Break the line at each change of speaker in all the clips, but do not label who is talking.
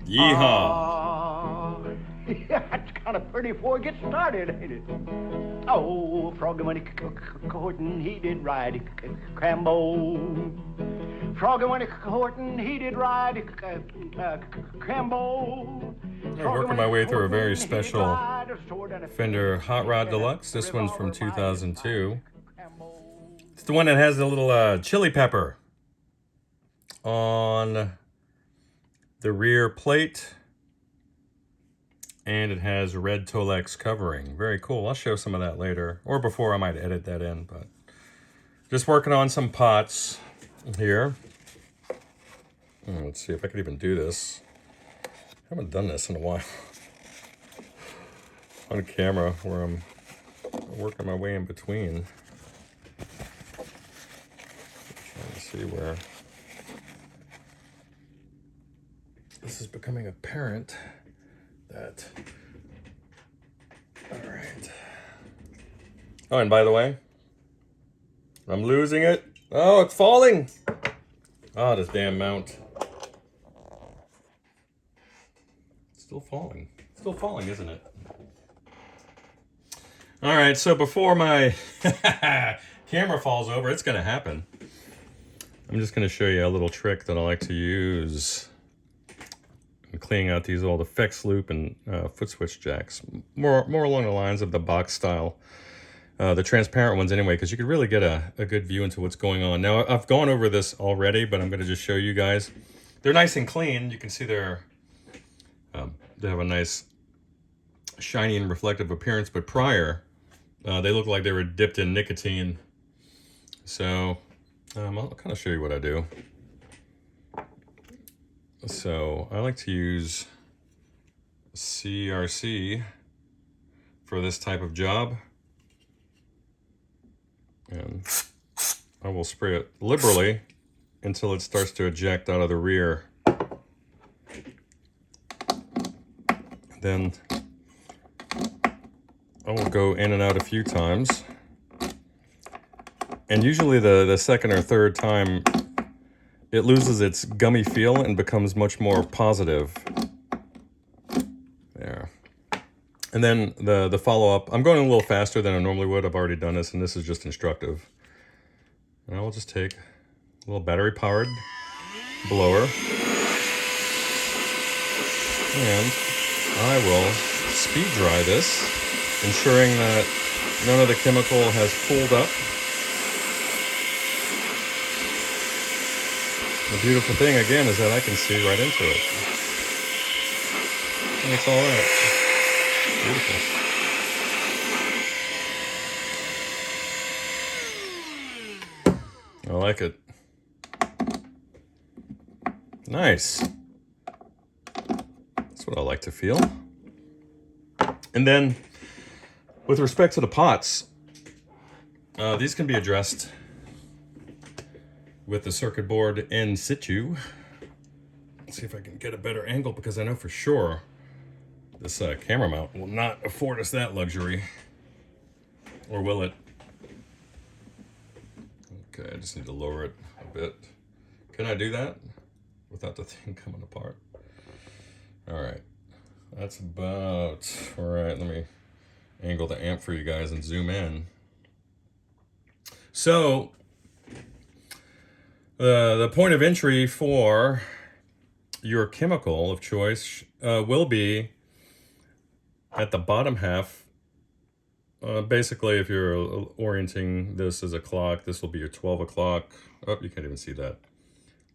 Yeehaw! That's kind of pretty before it gets started, ain't it? Oh, Froggy when he courtin', he did ride Crambo. Froggy when he courtin', he did ride Crambo.
I'm working my way through a very special Fender Hot Rod Deluxe. This one's from 2002. It's the one that has the little chili pepper on the rear plate. And it has red Tolex covering. Very cool. I'll show some of that later. Or before, I might edit that in. But just working on some pots here. Let's see if I can even do this. I haven't done this in a while. On camera, where I'm working my way in between. Trying to see where this is becoming apparent. That. All right. Oh, and by the way, I'm losing it. Oh, it's falling. Oh, this damn mount. It's still falling. It's still falling, isn't it? All right, so before my camera falls over, it's going to happen. I'm just going to show you a little trick that I like to use. Cleaning out these old effects loop and foot switch jacks, more along the lines of the box style, the transparent ones anyway, because you could really get a good view into what's going on. Now I've gone over this already, but I'm going to just show you guys. They're nice and clean. You can see they have a nice shiny and reflective appearance, but prior they look like they were dipped in nicotine. So I'll kind of show you what I do. So I like to use CRC for this type of job. And I will spray it liberally until it starts to eject out of the rear. Then I will go in and out a few times. And usually the second or third time, it loses its gummy feel and becomes much more positive. There. And then the follow-up, I'm going a little faster than I normally would. I've already done this, and this is just instructive. And I will just take a little battery-powered blower. And I will speed dry this, ensuring that none of the chemical has pooled up. The beautiful thing, again, is that I can see right into it. And it's all right. Beautiful. I like it. Nice. That's what I like to feel. And then, with respect to the pots, these can be addressed with the circuit board in situ. Let's see if I can get a better angle, because I know for sure this camera mount will not afford us that luxury. Or will it? Okay, I just need to lower it a bit. Can I do that without the thing coming apart? All right, that's about, all right, let me angle the amp for you guys and zoom in. So, the point of entry for your chemical of choice will be at the bottom half. Basically, if you're orienting this as a clock, this will be your 12 o'clock. Oh, you can't even see that.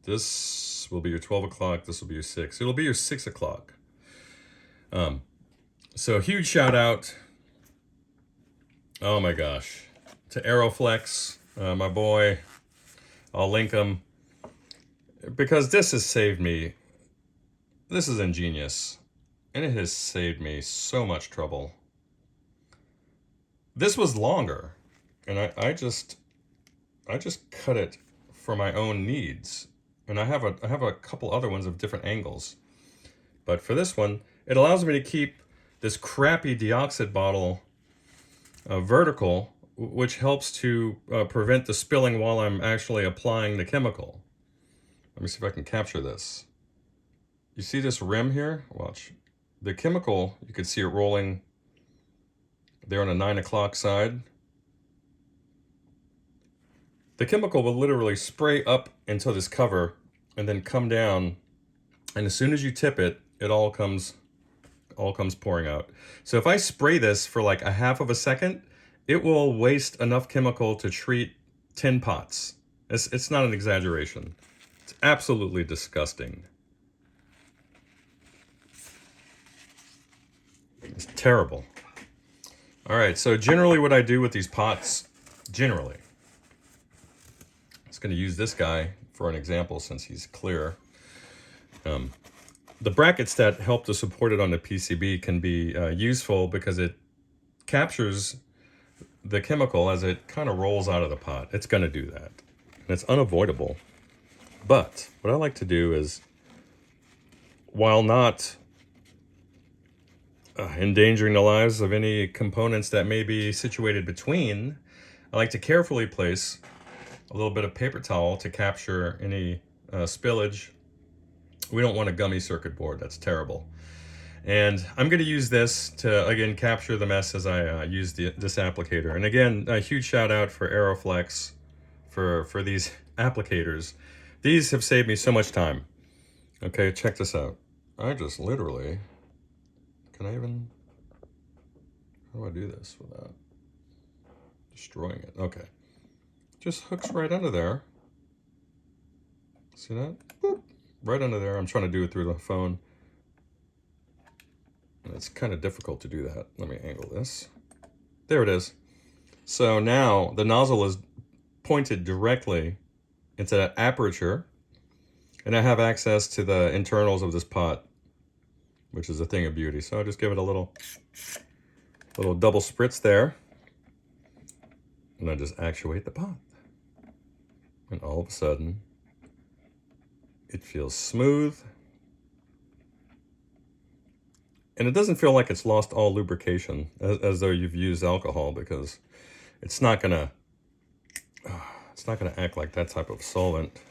This will be your 12 o'clock. This will be your 6. It'll be your 6 o'clock. So huge shout out. Oh my gosh. To Aeroflex, my boy. I'll link them, because this has saved me. This is ingenious, and it has saved me so much trouble. This was longer, and I just cut it for my own needs, and I have a couple other ones of different angles, but for this one, it allows me to keep this crappy DeoxIT bottle vertical, which helps to prevent the spilling while I'm actually applying the chemical. Let me see if I can capture this. You see this rim here? Watch. The chemical, you can see it rolling there on the 9 o'clock side. The chemical will literally spray up into this cover and then come down. And as soon as you tip it, it all comes pouring out. So if I spray this for like a half of a second, it will waste enough chemical to treat 10 pots. It's not an exaggeration. It's absolutely disgusting. It's terrible. All right, so generally what I do with these pots, generally, I'm just going to use this guy for an example since he's clear. The brackets that help to support it on the PCB can be useful because it captures the chemical as it kind of rolls out of the pot. It's going to do that. And it's unavoidable. But what I like to do is, while not endangering the lives of any components that may be situated between, I like to carefully place a little bit of paper towel to capture any spillage. We don't want a gummy circuit board. That's terrible. And I'm going to use this to, again, capture the mess as I use this applicator. And again, a huge shout out for Aeroflex for these applicators. These have saved me so much time. Okay, check this out. I just literally... Can I even... How do I do this without destroying it? Okay. Just hooks right under there. See that? Boop. Right under there. I'm trying to do it through the phone. And it's kind of difficult to do that. Let me angle this. There it is. So now the nozzle is pointed directly into that aperture. And I have access to the internals of this pot, which is a thing of beauty. So I'll just give it a little double spritz there. And I just actuate the pot. And all of a sudden, it feels smooth. And it doesn't feel like it's lost all lubrication, as though you've used alcohol, because it's not gonna act like that type of solvent.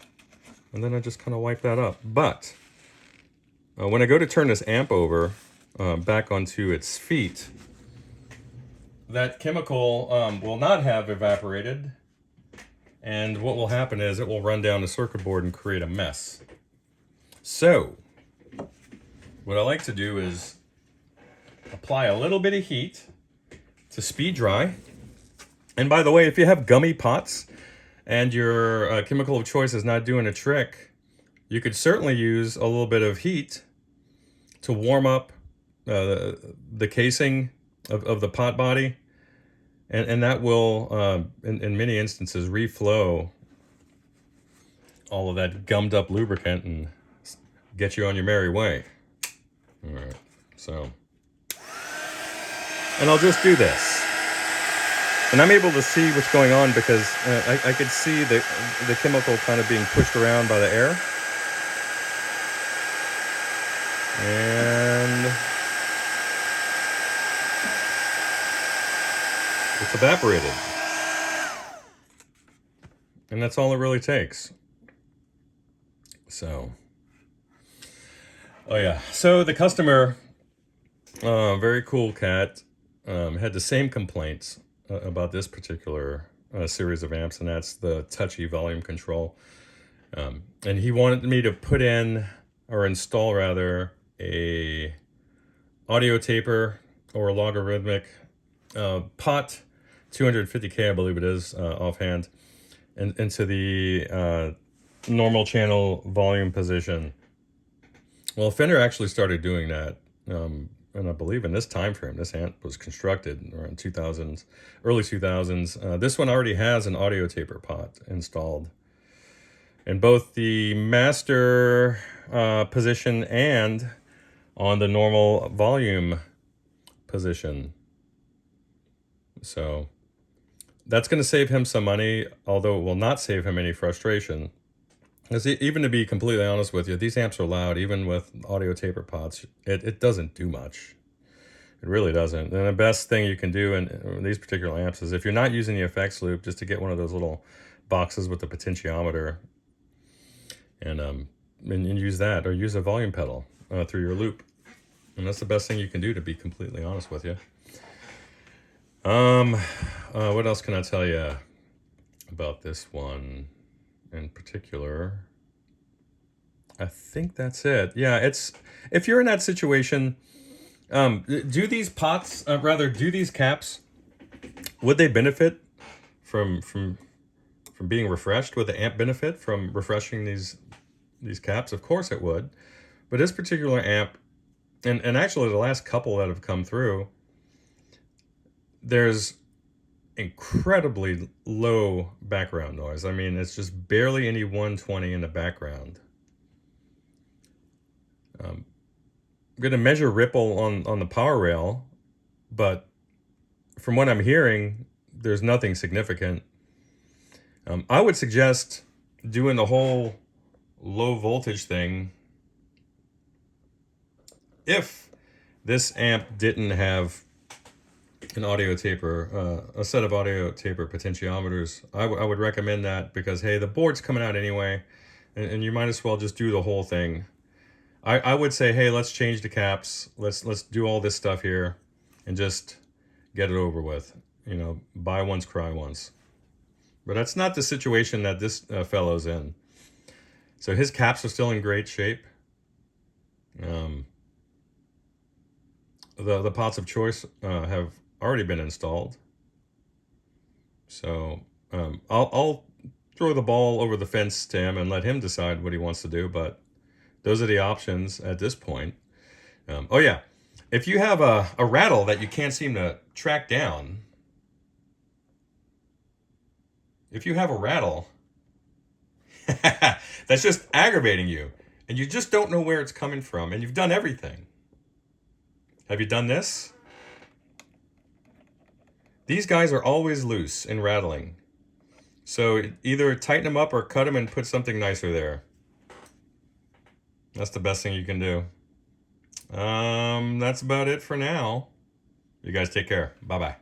And then I just kind of wipe that up. But when I go to turn this amp over back onto its feet, that chemical will not have evaporated. And what will happen is it will run down the circuit board and create a mess. So, what I like to do is apply a little bit of heat to speed dry. And by the way, if you have gummy pots and your chemical of choice is not doing a trick, you could certainly use a little bit of heat to warm up the casing of the pot body. And that will, in many instances, reflow all of that gummed up lubricant and get you on your merry way. All right, so. And I'll just do this. And I'm able to see what's going on because I could see the chemical kind of being pushed around by the air. And it's evaporated. And that's all it really takes. So, oh yeah. So the customer, very cool cat, had the same complaints about this particular series of amps, and that's the touchy volume control. And he wanted me to put in, or install rather, a audio taper or a logarithmic pot, 250K I believe it is, offhand, and into the normal channel volume position. Well, Fender actually started doing that, and I believe in this time frame, this amp was constructed around 2000s, early 2000s. This one already has an audio taper pot installed in both the master position and on the normal volume position. So that's going to save him some money, although it will not save him any frustration. Because even to be completely honest with you, these amps are loud, even with audio taper pots. It doesn't do much. It really doesn't. And the best thing you can do in these particular amps is if you're not using the effects loop, just to get one of those little boxes with the potentiometer. and use that, or use a volume pedal through your loop. And that's the best thing you can do, to be completely honest with you. What else can I tell you about this one in particular? I think that's it. Yeah, if you're in that situation, do these pots, do these caps, would they benefit from being refreshed? Would the amp benefit from refreshing these caps? Of course it would. But this particular amp, and actually the last couple that have come through, there's incredibly low background noise. I mean, it's just barely any 120 in the background. I'm going to measure ripple on the power rail, but from what I'm hearing, there's nothing significant. I would suggest doing the whole low voltage thing if this amp didn't have an audio taper, a set of audio taper potentiometers. I would recommend that, because hey, the board's coming out anyway, and you might as well just do the whole thing. I would say, hey, let's change the caps, let's do all this stuff here, and just get it over with. You know, buy once, cry once. But that's not the situation that this fellow's in. So his caps are still in great shape. The pots of choice have already been installed. So I'll throw the ball over the fence to him and let him decide what he wants to do, but those are the options at this point. Oh yeah, if you have a rattle that you can't seem to track down, if you have a rattle that's just aggravating you, and you just don't know where it's coming from, and you've done everything. Have you done this? These guys are always loose and rattling. So either tighten them up or cut them and put something nicer there. That's the best thing you can do. That's about it for now. You guys take care. Bye-bye.